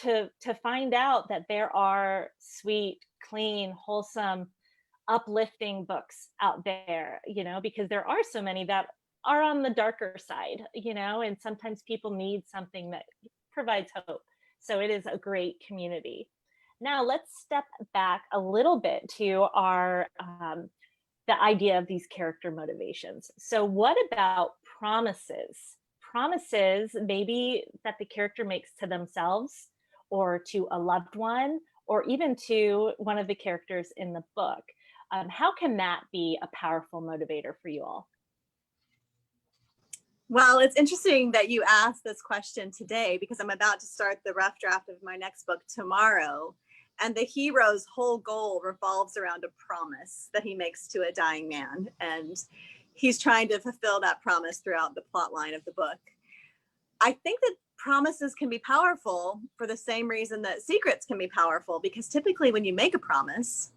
to find out that there are sweet, clean, wholesome, uplifting books out there, you know, because there are so many that are on the darker side, you know, and sometimes people need something that provides hope. So it is a great community. Now let's step back a little bit to our the idea of these character motivations. So what about promises? Promises maybe that the character makes to themselves or to a loved one, or even to one of the characters in the book. How can that be a powerful motivator for you all? Well, it's interesting that you asked this question today, because I'm about to start the rough draft of my next book tomorrow. And the hero's whole goal revolves around a promise that he makes to a dying man. And he's trying to fulfill that promise throughout the plot line of the book. I think that promises can be powerful for the same reason that secrets can be powerful, because typically when you make a promise,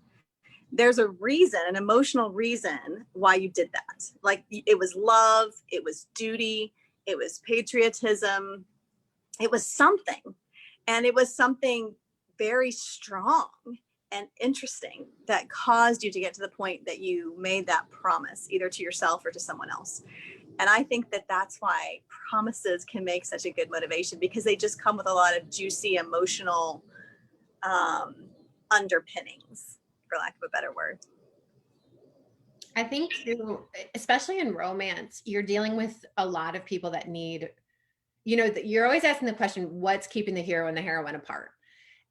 there's a reason, an emotional reason why you did that. Like, it was love, it was duty, it was patriotism, it was something. And it was something very strong and interesting that caused you to get to the point that you made that promise, either to yourself or to someone else. And I think that that's why promises can make such a good motivation, because they just come with a lot of juicy emotional underpinnings, for lack of a better word. I think too, especially in romance, you're dealing with a lot of people that need, you're always asking the question, what's keeping the hero and the heroine apart?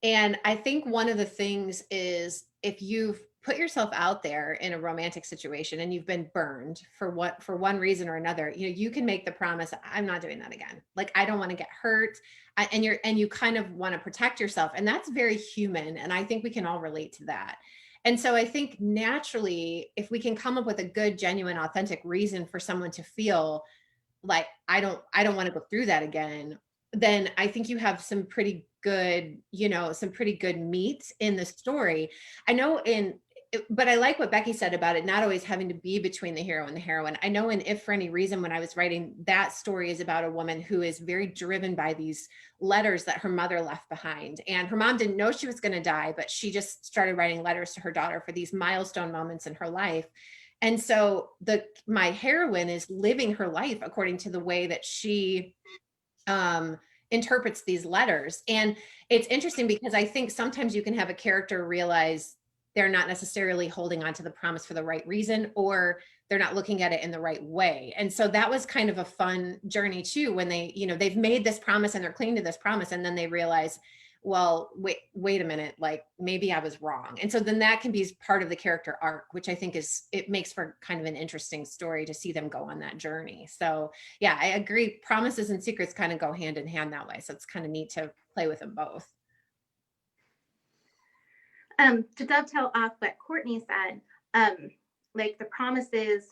And I think one of the things is, if you've put yourself out there in a romantic situation and you've been burned for one reason or another, you can make the promise, I'm not doing that again. Like, I don't want to get hurt. And you kind of want to protect yourself. And that's very human. And I think we can all relate to that. And so I think naturally, if we can come up with a good, genuine, authentic reason for someone to feel like, I don't want to go through that again, then I think you have some pretty good meat in the story. I know but I like what Becky said about it not always having to be between the hero and the heroine. I know in If for Any Reason, when I was writing, that story is about a woman who is very driven by these letters that her mother left behind. And her mom didn't know she was going to die, but she just started writing letters to her daughter for these milestone moments in her life. And so my heroine is living her life according to the way that she interprets these letters. And it's interesting because I think sometimes you can have a character realize they're not necessarily holding on to the promise for the right reason, or they're not looking at it in the right way. And so that was kind of a fun journey too, when they've made this promise and they're clinging to this promise, and then they realize, well, wait a minute, like, maybe I was wrong. And so then that can be part of the character arc, which I think it makes for kind of an interesting story to see them go on that journey. So yeah, I agree. Promises and secrets kind of go hand in hand that way. So it's kind of neat to play with them both. To dovetail off what Courtney said, like the promises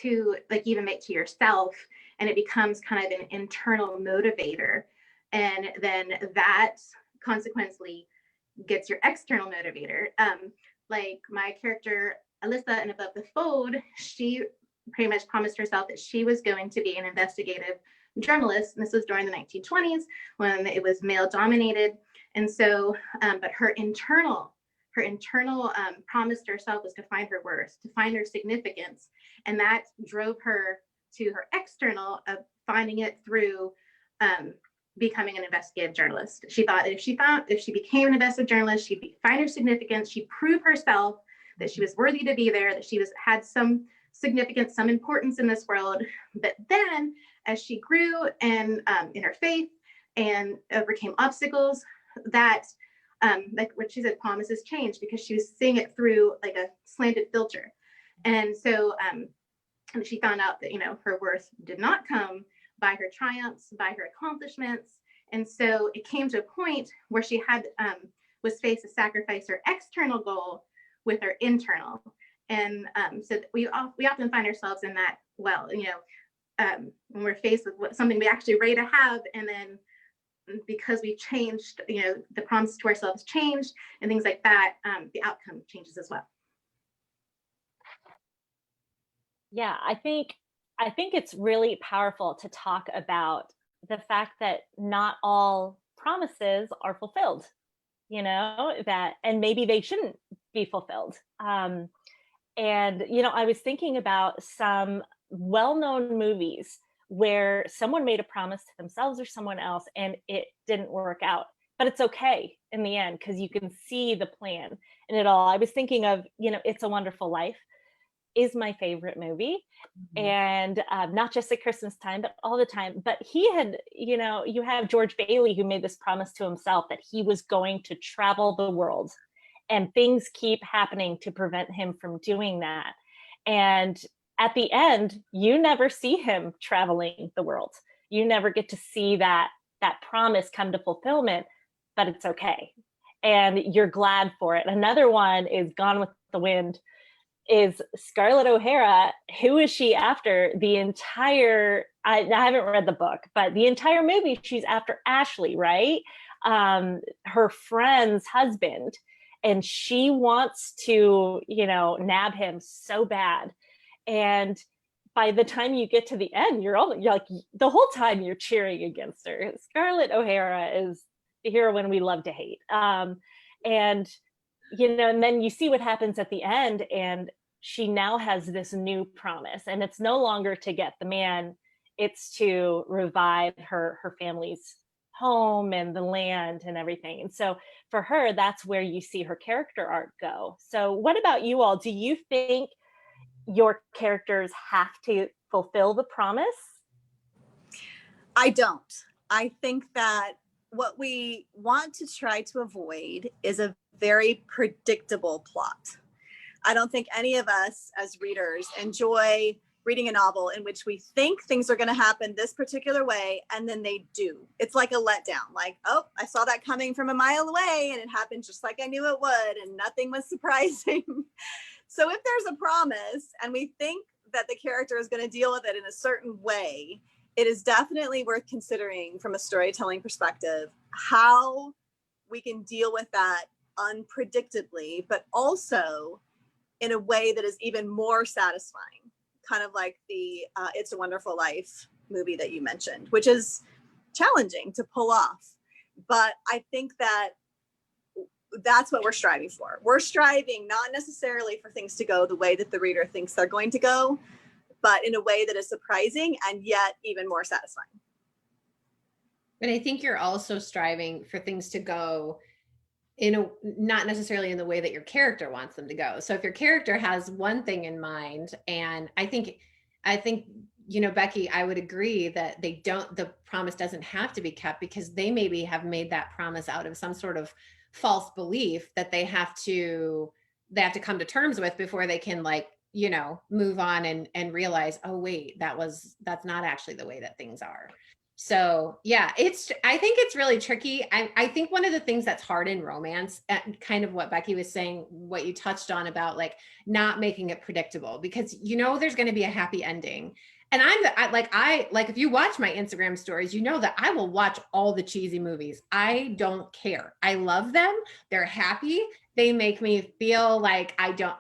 to even make to yourself, and it becomes kind of an internal motivator. And then that consequently gets your external motivator. Like my character, Alyssa in Above the Fold, she pretty much promised herself that she was going to be an investigative journalist. And this was during the 1920s when it was male dominated. And so, but her internal promise to herself was to find her worth, to find her significance. And that drove her to her external of finding it through becoming an investigative journalist. She thought if she became an investigative journalist, she'd find her significance, she'd prove herself that she was worthy to be there, that she had some significance, some importance in this world. But then as she grew and in her faith and overcame obstacles, that like what she said, promises changed, because she was seeing it through like a slanted filter. And so she found out that, her worth did not come by her triumphs, by her accomplishments. And so it came to a point where she was faced to sacrifice her external goal with her internal. And so we often find ourselves in that, when we're faced with something we actually ready to have, and then because we changed, the promise to ourselves changed and things like that, the outcome changes as well. Yeah, I think it's really powerful to talk about the fact that not all promises are fulfilled, and maybe they shouldn't be fulfilled. And, I was thinking about some well-known movies where someone made a promise to themselves or someone else and it didn't work out, but it's okay in the end because you can see the plan in it all. I was thinking of, It's a Wonderful Life. is my favorite movie. And not just at Christmas time, but all the time. But he had, you have George Bailey, who made this promise to himself that he was going to travel the world, and things keep happening to prevent him from doing that. And at the end, you never see him traveling the world. You never get to see that promise come to fulfillment, but it's okay. And you're glad for it. Another one is Gone with the Wind, is Scarlett O'Hara. Who is she after? The entire, I haven't read the book, but the entire movie, she's after Ashley, right? Her friend's husband. And she wants to, nab him so bad. And by the time you get to the end, you're like, the whole time you're cheering against her. Scarlett O'Hara is the heroine we love to hate. And then you see what happens at the end, and she now has this new promise, and it's no longer to get the man, it's to revive her family's home and the land and everything. And so for her, that's where you see her character arc go. So what about you all? Do you think your characters have to fulfill the promise? I don't. I think that what we want to try to avoid is a very predictable plot. I don't think any of us as readers enjoy reading a novel in which we think things are going to happen this particular way, and then they do. It's like a letdown. Like, oh, I saw that coming from a mile away, and it happened just like I knew it would, and nothing was surprising. So if there's a promise and we think that the character is going to deal with it in a certain way, it is definitely worth considering from a storytelling perspective how we can deal with that unpredictably, but also in a way that is even more satisfying, kind of like the It's a Wonderful Life movie that you mentioned, which is challenging to pull off. But I think that that's what we're striving for. We're striving not necessarily for things to go the way that the reader thinks they're going to go, but in a way that is surprising and yet even more satisfying. But I think you're also striving for things to go not necessarily in the way that your character wants them to go. So if your character has one thing in mind, and I think, Becky, I would agree that the promise doesn't have to be kept, because they maybe have made that promise out of some sort of false belief that they have to come to terms with before they can move on and realize, oh wait, that's not actually the way that things are. So yeah, I think it's really tricky. I think one of the things that's hard in romance, kind of what Becky was saying, what you touched on about not making it predictable, because there's going to be a happy ending. And if you watch my Instagram stories, that I will watch all the cheesy movies. I don't care. I love them. They're happy. They make me feel like I don't,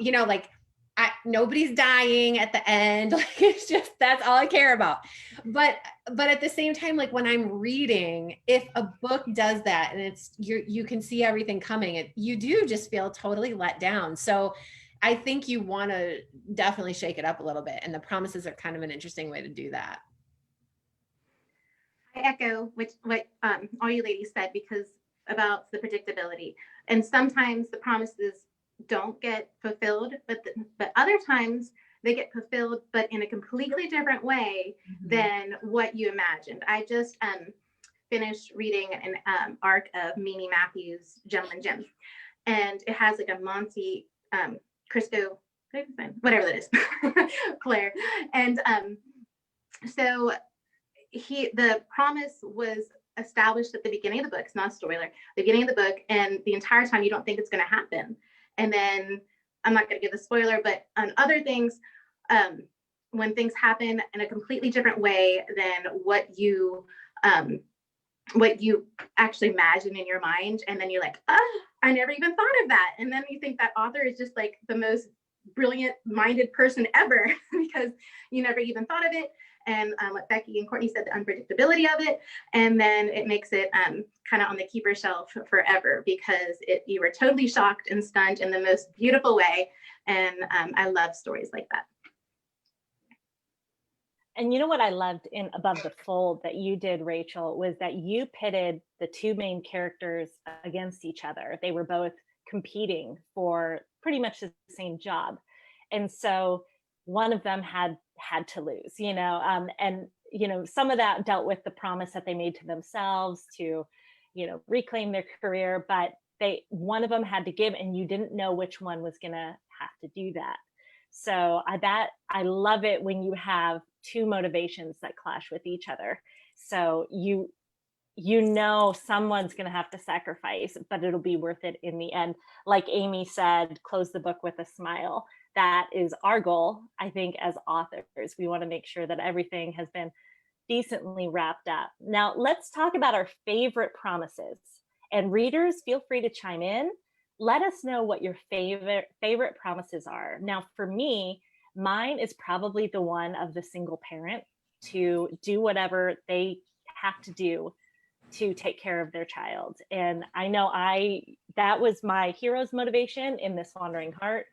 nobody's dying at the end. It's just, that's all I care about. But at the same time, when I'm reading, if a book does that and you can see everything coming, you do just feel totally let down. So I think you want to definitely shake it up a little bit. And the promises are kind of an interesting way to do that. I echo what all you ladies said, because about the predictability. And sometimes the promises don't get fulfilled, but other times they get fulfilled, but in a completely different way than what you imagined. I just finished reading an arc of Mimi Matthews' Gentleman Jim, and it has a Monte Cristo, whatever that is, Claire, and so the promise was established at the beginning of the book. It's not a spoiler. The beginning of the book, and the entire time you don't think it's going to happen. And then I'm not going to give the spoiler, but on other things, when things happen in a completely different way than what you actually imagine in your mind, and then you're like, oh, I never even thought of that. And then you think that author is just the most brilliant minded person ever, because you never even thought of it. And what Becky and Courtney said, the unpredictability of it. And then it makes it kind of on the keeper shelf forever, because you were totally shocked and stunned in the most beautiful way. And I love stories like that. And you know what I loved in Above the Fold that you did, Rachel, was that you pitted the two main characters against each other. They were both competing for pretty much the same job. And so one of them had to lose, and some of that dealt with the promise that they made to themselves to, reclaim their career, but one of them had to give, and you didn't know which one was going to have to do that. So I love it when you have two motivations that clash with each other. So someone's going to have to sacrifice, but it'll be worth it in the end. Like Amy said, close the book with a smile. That is our goal, I think, as authors. We want to make sure that everything has been decently wrapped up. Now, let's talk about our favorite promises. And readers, feel free to chime in. Let us know what your favorite promises are. Now, for me, mine is probably the one of the single parent to do whatever they have to do to take care of their child. And I know that was my hero's motivation in This Wandering Heart.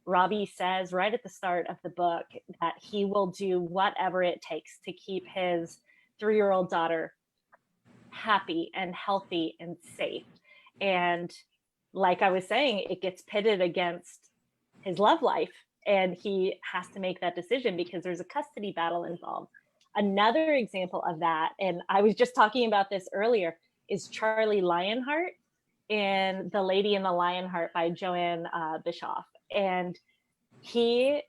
Robbie says right at the start of the book that he will do whatever it takes to keep his 3-year-old daughter happy and healthy and safe. And like I was saying, it gets pitted against his love life, and he has to make that decision because there's a custody battle involved. Another example of that, and I was just talking about this earlier, is Charlie Lionheart in The Lady and the Lionheart by Joanne Bischoff. And he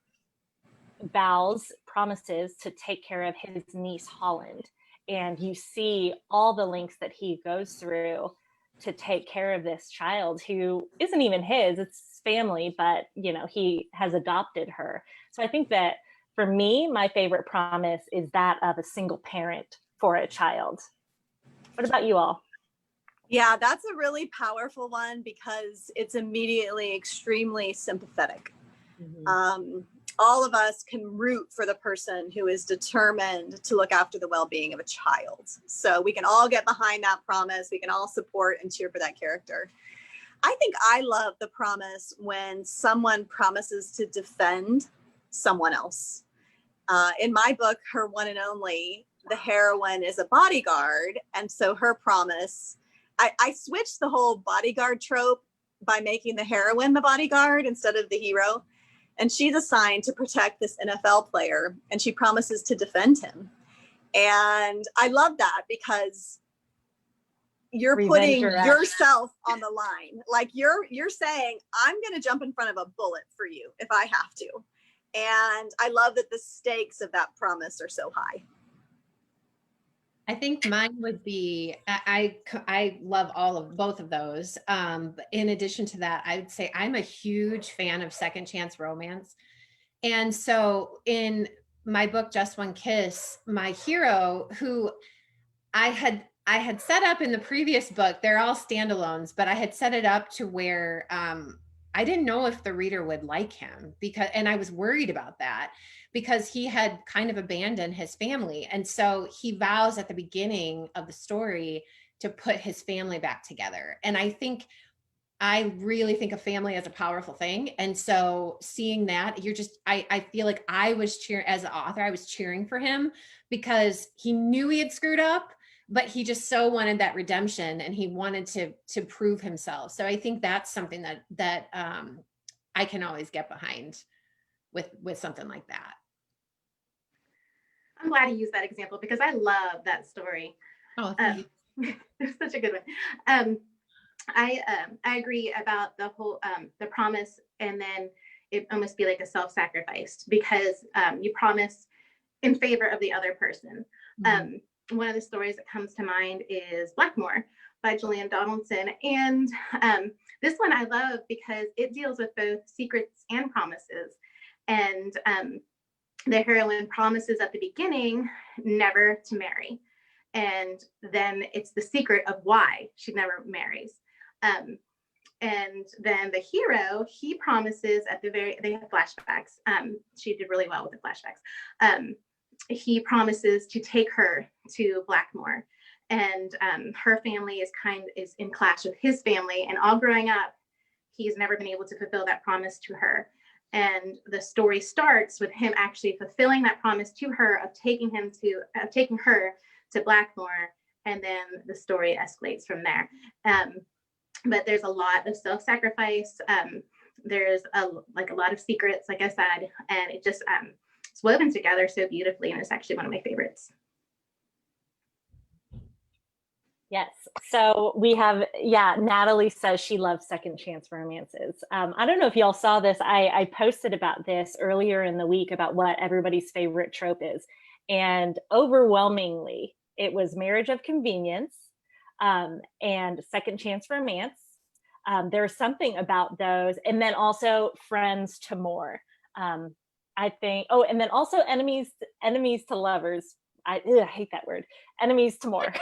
promises to take care of his niece Holland. And you see all the lengths that he goes through to take care of this child who isn't even his, it's family, but he has adopted her. So I think that for me, my favorite promise is that of a single parent for a child. What about you all? Yeah, that's a really powerful one because it's immediately extremely sympathetic. Mm-hmm. All of us can root for the person who is determined to look after the well-being of a child. So we can all get behind that promise. We can all support and cheer for that character. I think I love the promise when someone promises to defend someone else. In my book, Her One and Only, the heroine is a bodyguard. And so her promise, I switched the whole bodyguard trope by making the heroine the bodyguard instead of the hero. And she's assigned to protect this NFL player, and she promises to defend him. And I love that because you're putting yourself on the line. Like you're saying, I'm going to jump in front of a bullet for you if I have to. And I love that the stakes of that promise are so high. I think mine would be, I love both of those. In addition to that, I would say I'm a huge fan of second chance romance. And so in my book, Just One Kiss, my hero, who I had set up in the previous book, they're all standalones, but I had set it up to where I didn't know if the reader would like him and I was worried about that because he had kind of abandoned his family. And so he vows at the beginning of the story to put his family back together. And I really think a family is a powerful thing. And so seeing that, I feel like I was cheering as an author, I was cheering for him because he knew he had screwed up, but he just so wanted that redemption and he wanted to prove himself. So I think that's something that I can always get behind with something like that. I'm glad you used that example because I love that story. Oh, it's such a good one. I agree about the whole the promise, and then it almost be like a self-sacrifice because you promise in favor of the other person. Mm-hmm. One of the stories that comes to mind is Blackmore by Julian Donaldson, and this one I love because it deals with both secrets and promises. And the heroine promises at the beginning never to marry, and then it's the secret of why she never marries. And then the hero, he promises they have flashbacks. She did really well with the flashbacks. He promises to take her to Blackmore, and her family is in clash with his family. And all growing up, he's never been able to fulfill that promise to her. And the story starts with him actually fulfilling that promise to her of taking her to Blackmore, and then the story escalates from there. But there's a lot of self-sacrifice. there's a lot of secrets, like I said, and it just it's woven together so beautifully, and it's actually one of my favorites. Yes. So we have, Natalie says she loves second chance romances. I don't know if y'all saw this. I posted about this earlier in the week about what everybody's favorite trope is. And overwhelmingly, it was marriage of convenience and second chance romance. There's something about those. And then also friends to more. I think, and then also enemies to lovers. I hate that word. Enemies to more.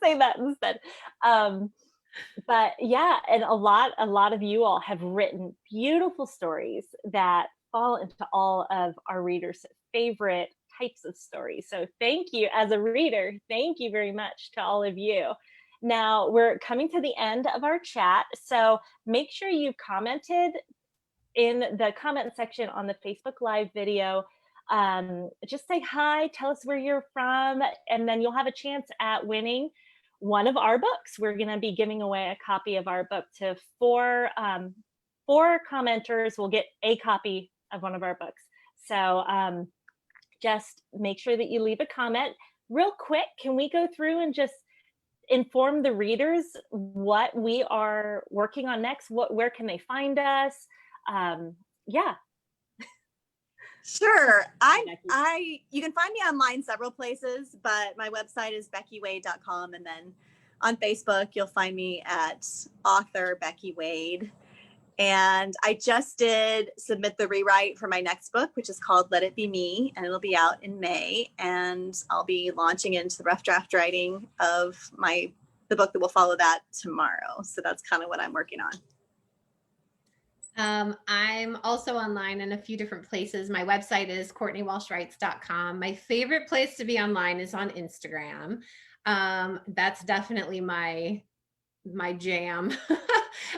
Say that instead. But yeah, and a lot of you all have written beautiful stories that fall into all of our readers' favorite types of stories. So thank you as a reader. Thank you very much to all of you. Now we're coming to the end of our chat. So make sure you commented in the comment section on the Facebook Live video. Just say hi, tell us where you're from, and then you'll have a chance at winning one of our books. We're going to be giving away a copy of our book to four commenters. Will get a copy of one of our books. So just make sure that you leave a comment. Real quick, can we go through and just inform the readers what we are working on next? Where can they find us? Yeah. Sure. You can find me online several places, but my website is beckywade.com. And then on Facebook, you'll find me at author Becky Wade. And I just did submit the rewrite for my next book, which is called Let It Be Me, and it'll be out in May. And I'll be launching into the rough draft writing of the book that will follow that tomorrow. So that's kind of what I'm working on. I'm also online in a few different places. My website is CourtneyWalshWrites.com. My favorite place to be online is on Instagram. That's definitely my jam.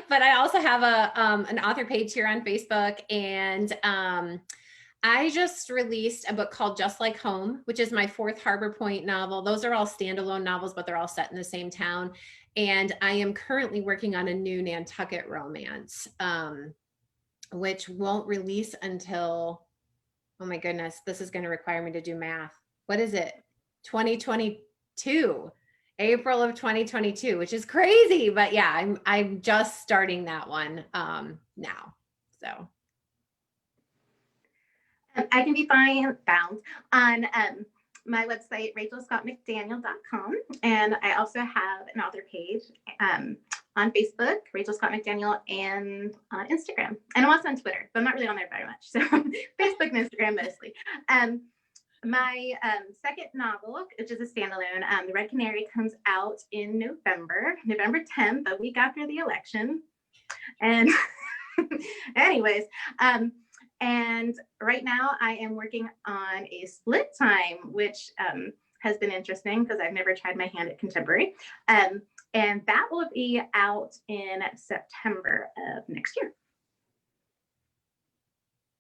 But I also have an author page here on Facebook, and I just released a book called Just Like Home, which is my 4th Harbor Point novel. Those are all standalone novels, but they're all set in the same town. And I am currently working on a new Nantucket romance, which won't release until, oh my goodness, this is going to require me to do math. What is it? 2022, April of 2022, which is crazy. But yeah, I'm just starting that one now. So I can be found on my website, rachelscottmcdaniel.com. And I also have an author page on Facebook, Rachel Scott McDaniel, and on Instagram. And I'm also on Twitter, but I'm not really on there very much. So Facebook and Instagram mostly. My second novel, which is a standalone, The Red Canary, comes out in November 10th, a week after the election. And anyways, and right now I am working on a split time, which has been interesting because I've never tried my hand at contemporary. And that will be out in September of next year.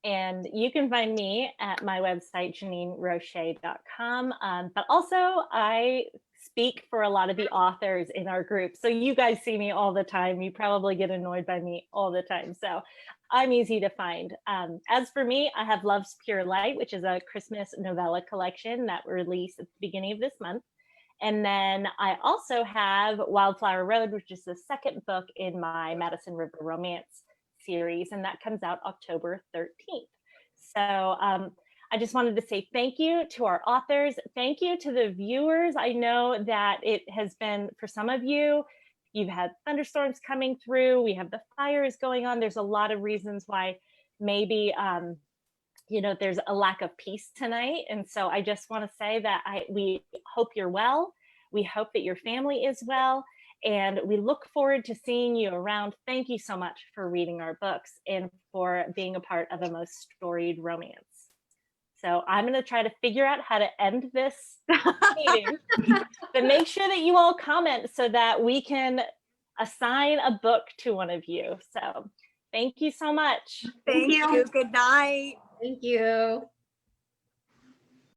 And you can find me at my website, JanineRosche.com. But also I speak for a lot of the authors in our group. So you guys see me all the time. You probably get annoyed by me all the time. So I'm easy to find. As for me, I have Love's Pure Light, which is a Christmas novella collection that released at the beginning of this month. And then I also have Wildflower Road, which is the second book in my Madison River Romance series, and that comes out October 13th. So I just wanted to say thank you to our authors. Thank you to the viewers. I know that it has been, for some of you, you've had thunderstorms coming through. We have the fires going on. There's a lot of reasons why maybe there's a lack of peace tonight. And so I just want to say that we hope you're well. We hope that your family is well. And we look forward to seeing you around. Thank you so much for reading our books and for being a part of A Most Storied Romance. So I'm going to try to figure out how to end this meeting. But make sure that you all comment so that we can assign a book to one of you. So thank you so much. Thank you. Good night. thank you.